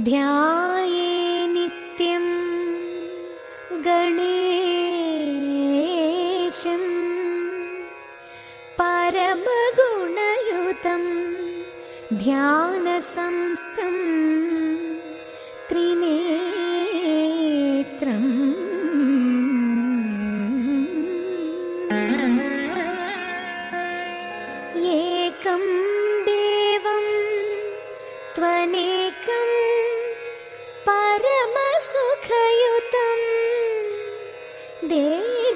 ധ്യായേ നിത്യം ഗണേശം പരമഗുണയുതം ധ്യാനസംസ്ഥം ത്രിനേത്രം ഏകം ദേവം ത്വനേകം പരമസുഖയുതം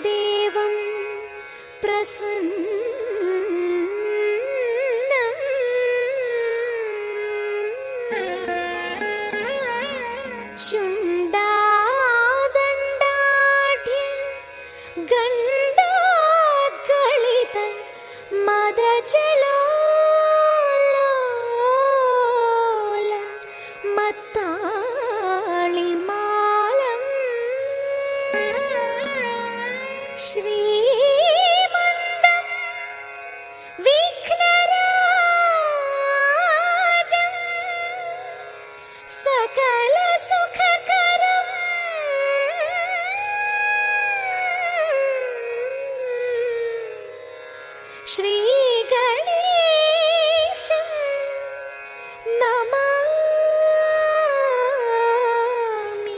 ദേവം പ്രസന്നം ചുണ്ടാദണ്ഡാഢ്യം ഗണ്ഡാദ്ഗളിത മദജലോല മത്താളിമാലം ശ്രീമന്തം വിഘ്നരാജം സകല സുഖകരം ശ്രീഗണേശം നമാമി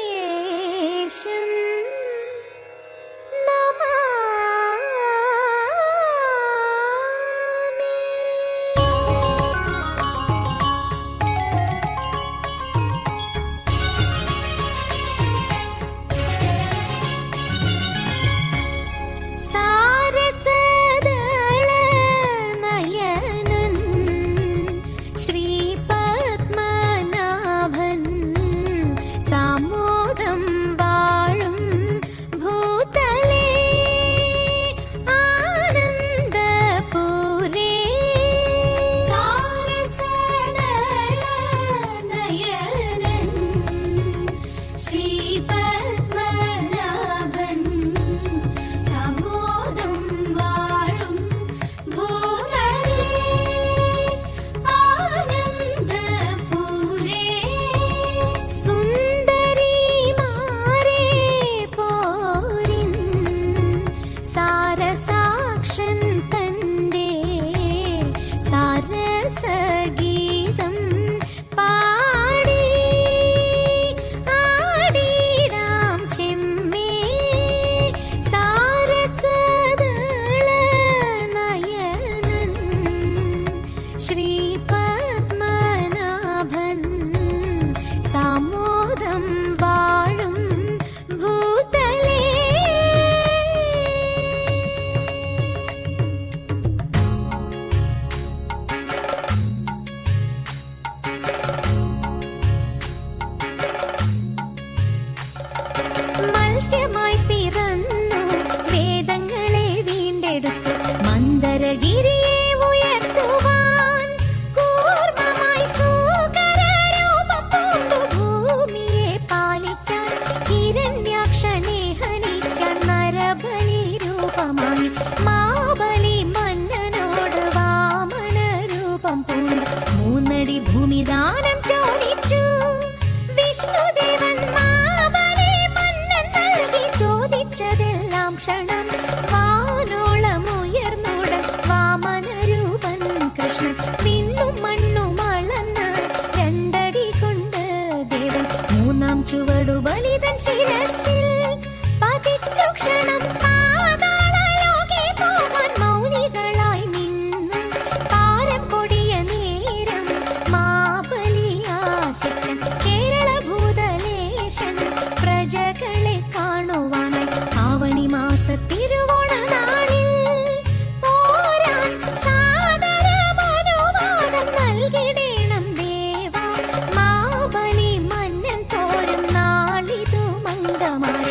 ശ്രീഗണേശം സാരസദളനയനൻ ശ്രീപത്മനാഭൻ സാമോദം വാഴും ഭൂതലേ ആനന്ദപുരേ സാരസദളനയനൻ ശ്രീപത്മനാഭൻ സാമോദം വാഴും ഭൂതലേ ആനന്ദപുരേ സുന്ദരിമാരേ പോരിൻ സാരസാക്ഷൻ തന്റെ സാരസഗീതം പാടി ആടിടാം ചെമ്മേ സാരസദളനയനൻ ശ്രീപത്മനാഭൻ സാമോദം വാഴും ഭൂതലേ മത്സ്യമായി പിറന്നു വേദങ്ങളെ വീണ്ടെടുത്തു മന്ദരഗിരിയെ ഉയർത്തുവാൻ കൂർമ്മമായി സൂകരരൂപം പൂണ്ടു ഭൂമിയെ പാലിക്കാൻ ഹിരണ്യാക്ഷനെ ഹനിക്കാൻ നരബലി രൂപമായി മാബലി മന്നനോട് വാമന രൂപം പൂണ്ടു മൂന്നടി ഭൂമി ദാനം ചോദിച്ചു വിഷ്ണുദേവൻ മാബലി മന്നൻ നൽകി ചോദിച്ചതെല്ലാം ക്ഷണം വാനോളം ഉയർന്നുടൻ വാമനരൂപൻ കൃഷ്ണൻ വിണ്ണും മണ്ണും അളന്ന് രണ്ടടി കൊണ്ട് ദേവൻ മൂന്നാം ചുവടു ബലിതൻ ശിരസിൽ പതിച്ചു ക്ഷണം പാതാളലോകെ പോകാൻ മൗനികളായി നിന്നു പാരം പൊടിയ നേരം മാബലിയാശക്തൻ കേരള ഭൂതലേശൻ പ്രജകളെ കാണുവാനായി ആവണി മാസ തിരുവോണ നാളിൽ പോരാൻ സാദരമനുവാദം നൽകിടേണം ദേവാ മാബലി മന്നൻ പോരും നാളിതു മംഗമായി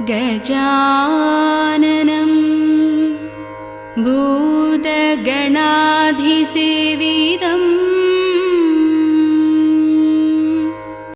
गजाननं भूतगणाधिसेवितम्